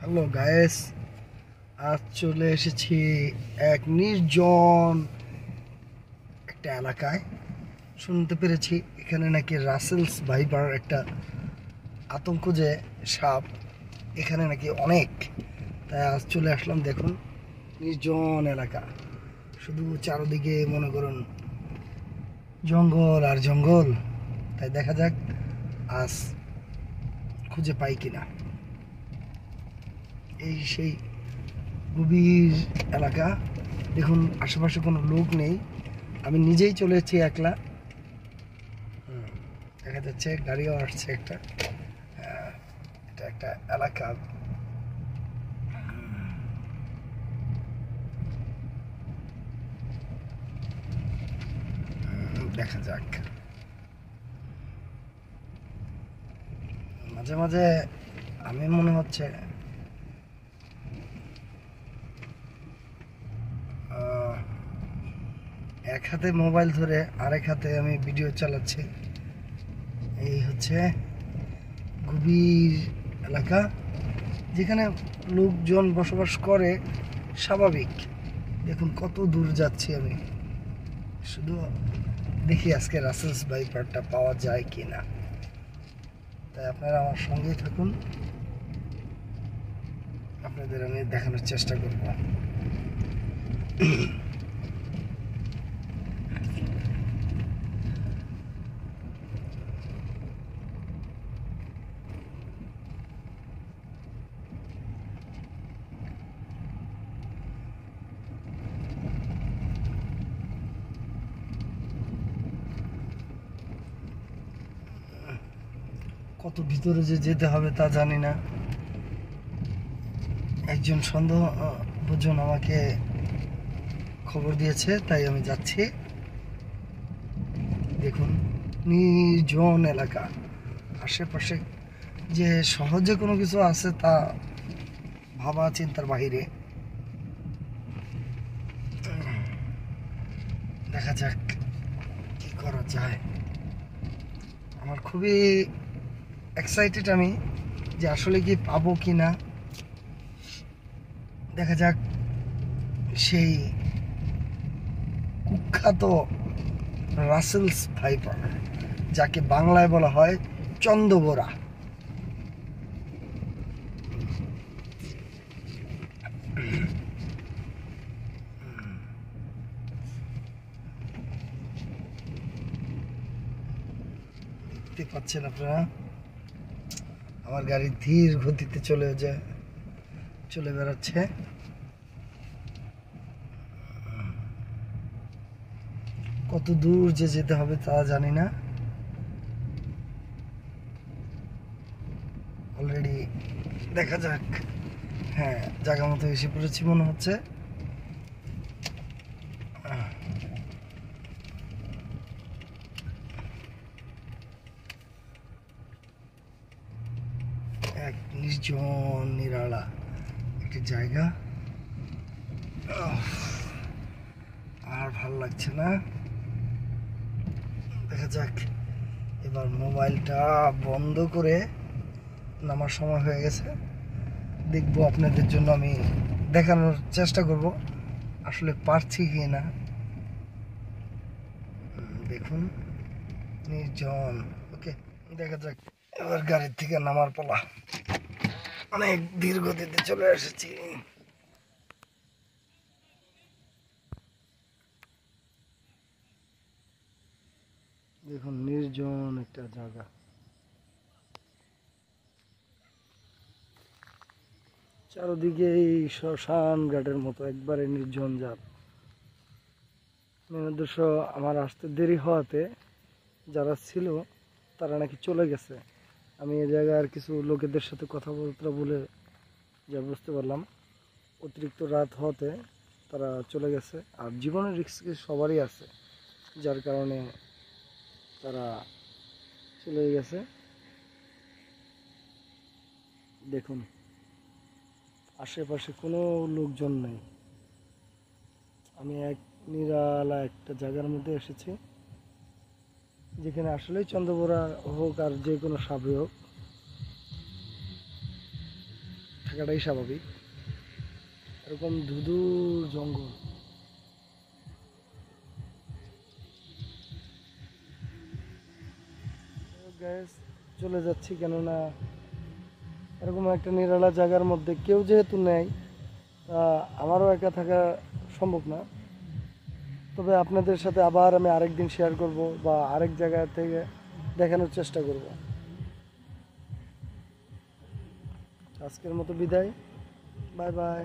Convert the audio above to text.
Hello guys, আজ চলে এসেছি এক নির্জন একটা এলাকায়। শুনতে পেরেছি এখানে নাকি রাসেলস ভাইপার একটা আতঙ্ক যে সাপ এখানে নাকি অনেক। তাই আজ চলে আসলাম। দেখুন, নির্জন এলাকা, শুধু চারদিকে মনে করুন জঙ্গল আর জঙ্গল। তাই দেখা যাক আজ খুঁজে পাই কিনা। এই সেই গভীর এলাকা, দেখুন আশেপাশে কোনো লোক নেই, আমি নিজেই চলে এসেছি একলা। দেখা যাচ্ছে গাড়িও আসছে একটা। এটা একটা এলাকা। দেখা যাক, মাঝে মাঝে আমি মনে হচ্ছে এক হাতে মোবাইল ধরে আরেক হাতে আমি ভিডিও চালাচ্ছি। এই হচ্ছে গভীর এলাকা, যেখানে লোকজন বসবাস করে স্বাভাবিক। দেখুন কত দূর যাচ্ছি আমি, শুধু দেখি আজকে রাসেলস ভাইপারটা পাওয়া যায় কি না। তাই আপনারা আমার সঙ্গেই থাকুন, আপনাদের আমি দেখানোর চেষ্টা করব। কত ভিতরে যে যেতে হবে তা জানি না। একজন সন্দেহভাজন আমাকে খবর দিয়েছে, তাই আমি যাচ্ছি। দেখুন, নির্জন এলাকা, আশেপাশে যে সহজে কোনো কিছু আছে তা ভাবা চিন্তার বাহিরে। দেখা যাক কি করা যায়। আমার খুবই এক্সাইটেড আমি, যে আসলে কি পাবো কি না। দেখা যাক সেই কুখ্যাত রাসেলস ভাইপার, যাকে বাংলায় বলা হয় চন্দ্রবোরা। দেখতে পাচ্ছেন আপনারা, আমার গাড়ি ধীর গতিতে চলে বেড়াচ্ছে। কত দূর যে যেতে হবে তা জানি না। অলরেডি দেখা যাক। হ্যাঁ, জায়গা মতো এসে পড়েছি মনে হচ্ছে। এক নির্জন নিরালা একটি জায়গা। আর ভাল লাগছে না। দেখা যাক, এবার মোবাইলটা বন্ধ করে নামার সময় হয়ে গেছে। দেখবো, আপনাদের জন্য আমি দেখানোর চেষ্টা করব আসলে পারছি কি না। দেখুন, নির্জন। ওকে, দেখা যাক। এবার গাড়ির থেকে নামার পালা। অনেক ধীর গতিতে চলে এসেছি। দেখুন, নির্জন একটা জায়গা। চারদিকে এই শ্মশান ঘাটের মতো একবারে নির্জন জাত। মেন উদ্দেশ্য, আমার আসতে দেরি হওয়াতে যারা ছিল তারা নাকি চলে গেছে। আমি এই জায়গায় আর কিছু লোকেদের সাথে কথাবার্তা বলে যা বুঝতে পারলাম, অতিরিক্ত রাত হওয়াতে তারা চলে গেছে। আর জীবনের রিস্ক সবারই আছে, যার কারণে তারা চলে গেছে। দেখুন, আশেপাশে কোনো লোকজন নেই। আমি এক নিরালা একটা জায়গার মধ্যে এসেছি, যেখানে আসলেই চন্দ্রবোরা হোক আর যে কোনো সাপই হোক থাকাটাই স্বাভাবিক। এরকম ধুধু জঙ্গল, গ্যাস চলে যাচ্ছি, কেননা এরকম একটা নিরালা জায়গার মধ্যে কেউ যেহেতু নেই, তা আমারও একা থাকা সম্ভব না। তবে আপনাদের সাথে আবার আমি আরেকদিন শেয়ার করব বা আরেক জায়গা থেকে দেখানোর চেষ্টা করব। আজকের মতো বিদায়, বাই বাই।